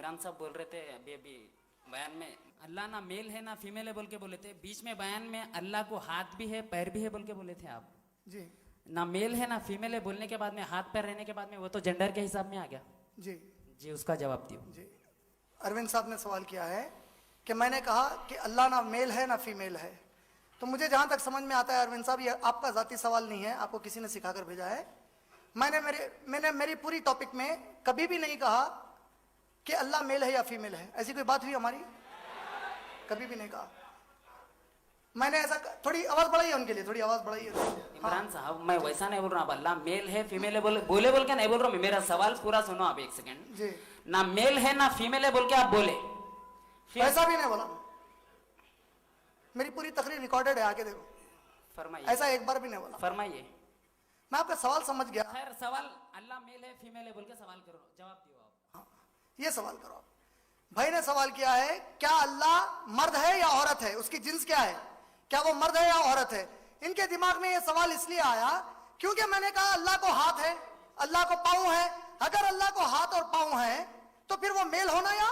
इमरान साहब बोल रहे थे अभी अभी बयान में, अल्लाह ना मेल है ना फीमेल है बोल के बोले थे। बीच में बयान में अल्लाह को हाथ भी है पैर भी है बोल के बोले थे आप। जी ना मेल है ना फीमेल है बोलने के बाद में हाथ पैर रहने के बाद में वो तो जेंडर के हिसाब में आ गया। जी जी उसका जवाब दियो। जी। अरविंद साहब ने सवाल किया है कि मैंने कहा कि अल्लाह ना मेल है ना फीमेल है। तो मुझे जहां तक समझ में आता है अरविंद साहब, ये आपका जाती सवाल नहीं है, आपको किसी ने सिखाकर भेजा है। मैंने मेरी पूरी टॉपिक में कभी भी नहीं कहा कि अल्लाह मेल है या फीमेल है। ऐसी कोई बात हुई हमारी? कभी भी नहीं कहा। मैंने ऐसा थोड़ी आवाज बढ़ाई है उनके लिए, थोड़ी आवाज बढ़ाई है। इमरान साहब मैं वैसा नहीं बोल रहा हूँ, अल्लाह मेल है फीमेल है बोल के नहीं बोल रहा हूँ। मेरा सवाल पूरा सुनो आप एक सेकंड। जी ना मेल है ना फीमेल है बोल के आप बोले, ऐसा भी नहीं बोला। मेरी पूरी तकरीर रिकॉर्डेड है, आके देखो। फरमाइए। ऐसा एक बार भी नहीं बोला। फरमाइए। मैं आपका सवाल समझ गया। खैर सवाल अल्लाह मेल है फीमेल है बोल के सवाल करो, जवाब दियो आप। हाँ, ये सवाल करो आप। भाई ने सवाल किया है क्या अल्लाह मर्द है या औरत है, उसकी जिन्स क्या है, क्या वो मर्द है या औरत है। इनके दिमाग में ये सवाल इसलिए आया क्योंकि मैंने कहा अल्लाह को हाथ है, अल्लाह को पाँव है। अगर अल्लाह को हाथ और पाँव है तो फिर वो मेल होना या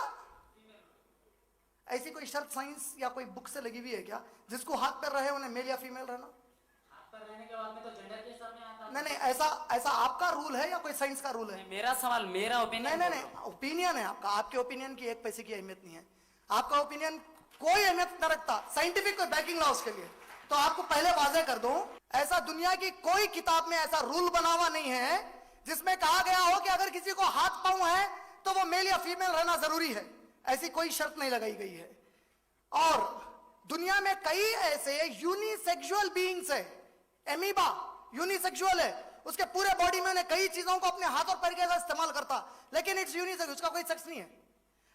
ऐसी कोई शर्त साइंस या कोई बुक से लगी हुई है क्या जिसको हाथ पैर रहे उन्हें मेल या फीमेल रहना? हाथ पैर रहने के बाद में तो जेंडर के हिसाब में आता है। नहीं, ऐसा आपका रूल है या कोई साइंस का रूल है? मेरा सवाल मेरा ओपिनियन। नहीं, ओपिनियन है आपका। आपके ओपिनियन की एक पैसे की अहमियत नहीं है। आपका ओपिनियन कोई अहमियत न रखता, साइंटिफिक कोई बैकिंग ना उसके लिए। तो आपको पहले वाजे कर दूं, ऐसा दुनिया की कोई किताब में ऐसा रूल बना हुआ नहीं है जिसमें कहा गया हो कि अगर किसी को हाथ पाँव है तो वो मेल या फीमेल रहना जरूरी है। ऐसी कोई शर्त नहीं लगाई गई है। और दुनिया में कई ऐसे यूनिसेक्सुअल बीइंग्स है। एमीबा यूनिसेक्सुअल है, उसके पूरे बॉडी में कई चीजों को अपने हाथ और पैर के साथ इस्तेमाल करता, लेकिन इट्स यूनिसेक्स, उसका कोई सेक्स नहीं है।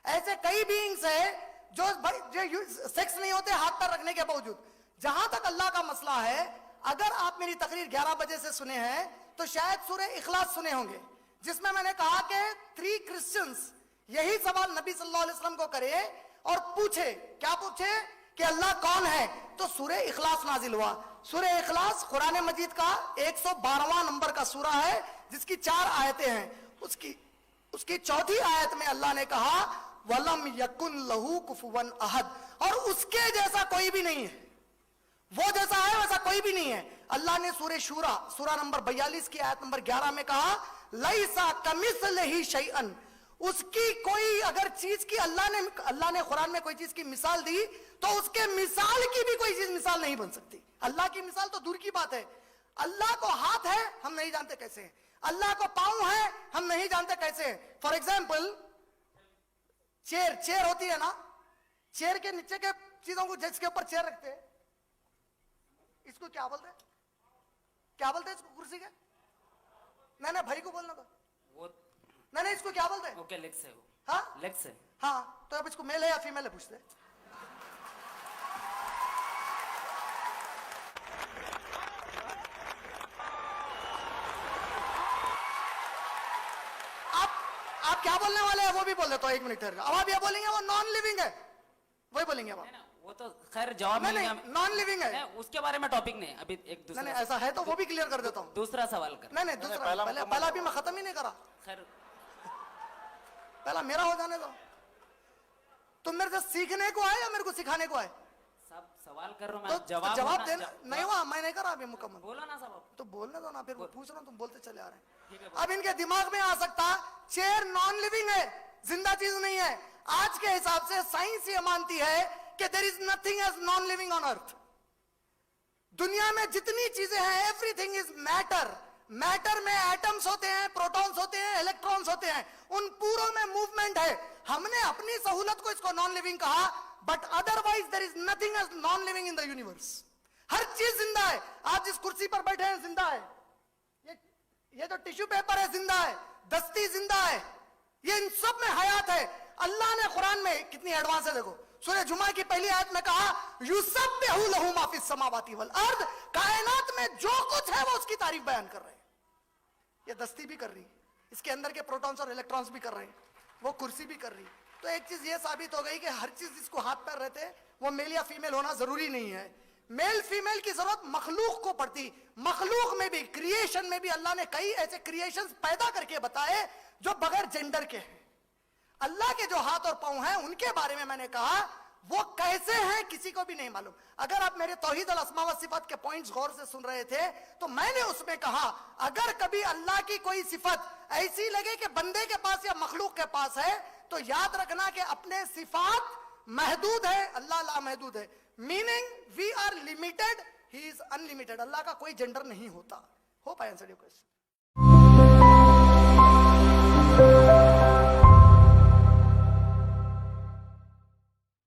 ऐसे कई बीइंग्स है जो सेक्स नहीं होते हाथ पैर रखने के बावजूद। जहां तक अल्लाह का मसला है, अगर आप मेरी तकरीर 11 बजे से सुने हैं तो शायद सूरह इखलास सुने होंगे, जिसमें मैंने कहा कि 3 क्रिश्चियंस यही सवाल नबी सल्लल्लाहु अलैहि वसल्लम को करे और पूछे, क्या पूछे कि अल्लाह कौन है। तो सूरह इखलास नाजिल हुआ। सूरह इखलास कुरान मजीद का 112वां नंबर का सूरा है, जिसकी 4 आयतें हैं। उसकी चौथी आयत में अल्लाह ने कहा वलम यकुन लहू कुफुवन अहद, और उसके जैसा कोई भी नहीं है। वो जैसा है वैसा कोई भी नहीं है। अल्लाह ने सूरह शूरा सूरा नंबर 42 की आयत नंबर 11 में कहा लैसा कमिस्लिही शैअन, उसकी कोई अगर चीज की अल्लाह ने कुरान में कोई चीज की मिसाल दी तो उसके मिसाल की भी कोई चीज मिसाल नहीं बन सकती। अल्लाह की मिसाल तो दूर की बात है। अल्लाह को हाथ है, हम नहीं जानते कैसे है। अल्लाह को पाँव है, हम नहीं जानते कैसे है। फॉर एग्जाम्पल चेयर होती है ना, चेयर के नीचे के चीजों को जिसके ऊपर चेयर रखते हैं, इसको क्या बोलते हैं? क्या बोलते हैं इसको? कुर्सी के? नहीं भाई को बोलना था वो। नहीं, इसको क्या बोलते हैं? ओके लेग से हो। हाँ लेग से। हाँ, तो अब इसको मेल है या फीमेल है पूछते हैं। आप क्या बोलने वाले हैं वो भी बोल देता हूँ, 1 मिनट ठहर। अब आप ये बोलेंगे वो नॉन लिविंग है, वही बोलेंगे अब। वो तो खैर जवाब नहीं, नॉन लिविंग है, उसके बारे में टॉपिक नहीं। अभी एक दूसरा नहीं ऐसा है तो वो भी क्लियर कर देता हूँ। दूसरा सवाल कर। नहीं दूसरा, पहला भी मैं खत्म ही नहीं करा। खैर पहला मेरा हो जाने दो। तुम मेरे से सीखने को आए या मेरे को सिखाने को आए? सब सवाल कर रहा हूँ तो मैं, जवाब देना नहीं हुआ, मैं नहीं करा अभी मुकम्मल। बोला ना सब। तो बोलने दो ना, फिर पूछ रहा हूँ, तुम बोलते चले आ रहे ठीक है, हैं। अब इनके दिमाग में आ सकता चेयर नॉन लिविंग है, जिंदा चीज नहीं है। आज के हिसाब से साइंस ये मानती है कि there is nothing as non living on earth. दुनिया में जितनी चीजें हैं एवरीथिंग इज मैटर। मैटर में एटम्स होते हैं, प्रोटॉन्स होते हैं, इलेक्ट्रॉन्स होते हैं, उन पूरों में मूवमेंट है। हमने अपनी सहूलत को इसको नॉन लिविंग कहा, but otherwise there is nothing as non living in the universe. हर चीज जिंदा है। आप जिस कुर्सी पर बैठे हैं जिंदा है, ये जो टिश्यू पेपर है जिंदा है, दस्ती जिंदा है, ये इन सब में हयात है। अल्लाह ने कुरान में कितनी एडवांस है देखो। सूरह जुमा की पहली आयत में कहा युसब्बिहु लहू मा फिस समावाति वल अर्द, कायनात में जो कुछ है वो उसकी तारीफ बयान कर रहे हैं। ये दस्ती भी कर रही, इसके अंदर के प्रोटॉन्स और इलेक्ट्रॉन्स भी कर रहे हैं, वो कुर्सी भी कर रही। तो एक चीज ये साबित हो गई कि हर चीज जिसको हाथ पैर रहते हैं वो मेल या फीमेल होना जरूरी नहीं है। मेल फीमेल की जरूरत मखलूक को पड़ती। मखलूक में भी, क्रिएशन में भी अल्लाह ने कई ऐसे क्रिएशंस पैदा करके बताए जो बगैर जेंडर के हैं। अल्लाह के जो हाथ और पांव हैं उनके बारे में मैंने कहा वो कैसे हैं किसी को भी नहीं मालूम। अगर आप मेरे तौहीद अल अस्मा व सिफात के पॉइंट्स गौर से सुन रहे थे तो मैंने उसमें कहा अगर कभी अल्लाह की कोई सिफत ऐसी लगे कि बंदे के पास या मखलूक के पास है तो याद रखना कि अपने सिफात महदूद है, अल्लाह ला महदूद है। Meaning we are limited, he is unlimited. Allah का कोई जेंडर नहीं होता। Hope I answered your question.